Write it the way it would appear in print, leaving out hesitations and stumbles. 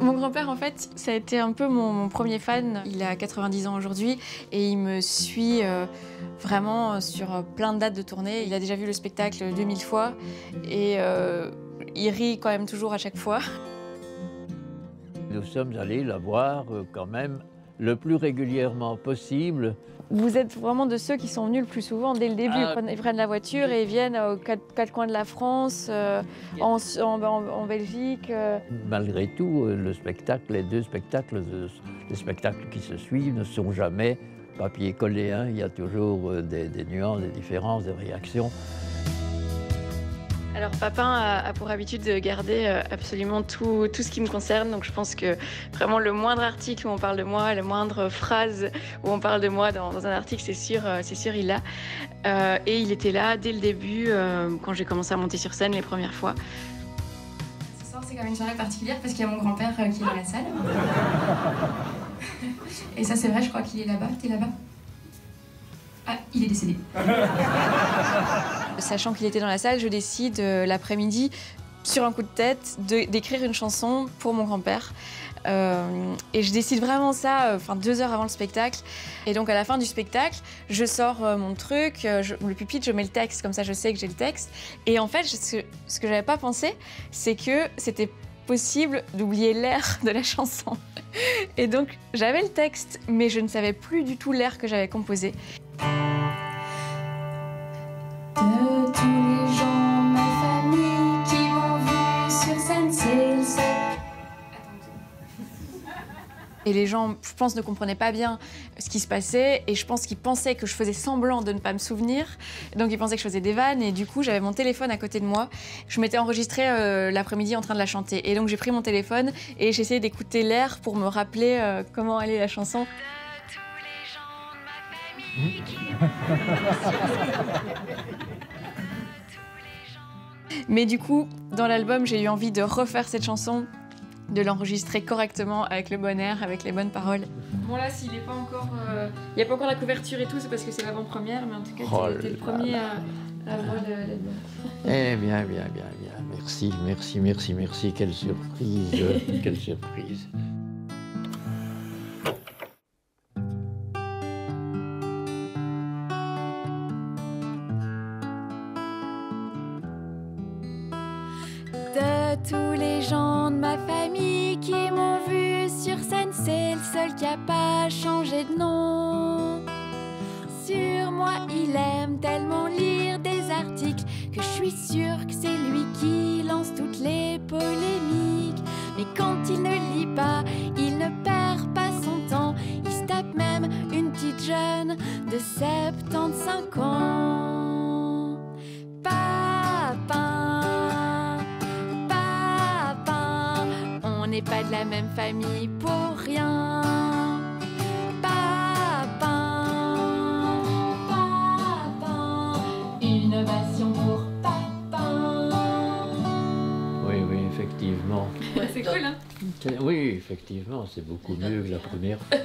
Mon grand-père, en fait, ça a été un peu mon premier fan. Il a 90 ans aujourd'hui et il me suit vraiment sur plein de dates de tournée. Il a déjà vu le spectacle 2000 fois et il rit quand même toujours à chaque fois. Nous sommes allés la voir quand même le plus régulièrement possible. Vous êtes vraiment de ceux qui sont venus le plus souvent dès le début. Ils prennent la voiture et ils viennent aux quatre coins de la France, en Belgique. Malgré tout, le spectacle, les deux spectacles, les spectacles qui se suivent ne sont jamais papier collé. Hein. Il y a toujours des nuances, des différences, des réactions. Alors Papin a pour habitude de garder absolument tout ce qui me concerne, donc je pense que vraiment le moindre article où on parle de moi, la moindre phrase où on parle de moi dans un article, c'est sûr il l'a. Et il était là dès le début, quand j'ai commencé à monter sur scène les premières fois. Ce soir c'est quand même une soirée particulière parce qu'il y a mon grand-père qui est dans la salle. Et ça c'est vrai, je crois qu'il est là-bas. T'es là-bas? Ah, il est décédé. Sachant qu'il était dans la salle, je décide l'après-midi, sur un coup de tête, d'écrire une chanson pour mon grand-père. Et je décide vraiment ça 2 heures avant le spectacle. Et donc à la fin du spectacle, je sors mon truc, le pupitre, je mets le texte, comme ça je sais que j'ai le texte. Et en fait, ce que j'avais pas pensé, c'est que c'était possible d'oublier l'air de la chanson. Et donc j'avais le texte, mais je ne savais plus du tout l'air que j'avais composé. De tous les gens de ma famille qui m'ont vu sur scène, c'est le seul. Et les gens, je pense, ne comprenaient pas bien ce qui se passait. Et je pense qu'ils pensaient que je faisais semblant de ne pas me souvenir. Donc ils pensaient que je faisais des vannes. Et du coup, j'avais mon téléphone à côté de moi. Je m'étais enregistrée l'après-midi en train de la chanter. Et donc j'ai pris mon téléphone et j'ai essayé d'écouter l'air pour me rappeler comment allait la chanson. Mais du coup, dans l'album, j'ai eu envie de refaire cette chanson, de l'enregistrer correctement avec le bon air, avec les bonnes paroles. Bon là, s'il n'est pas encore, il n'y a pas encore la couverture et tout, c'est parce que c'est l'avant-première, mais en tout cas, t'es le premier à voir l'album. Eh bien, bien. Merci. Quelle surprise, quelle surprise. De tous les gens de ma famille qui m'ont vu sur scène, c'est le seul qui a pas changé de nom. Sur moi, il aime tellement lire des articles que je suis sûre que c'est lui qui lance toutes les polémiques. Mais quand il ne lit pas, il ne perd pas son temps. Il se tape même une petite jeune de 75 ans. On n'est pas de la même famille pour rien. Une ovation pour Papin. Oui, effectivement. Ouais, c'est cool, hein? Oui, effectivement, c'est beaucoup mieux que la première fois.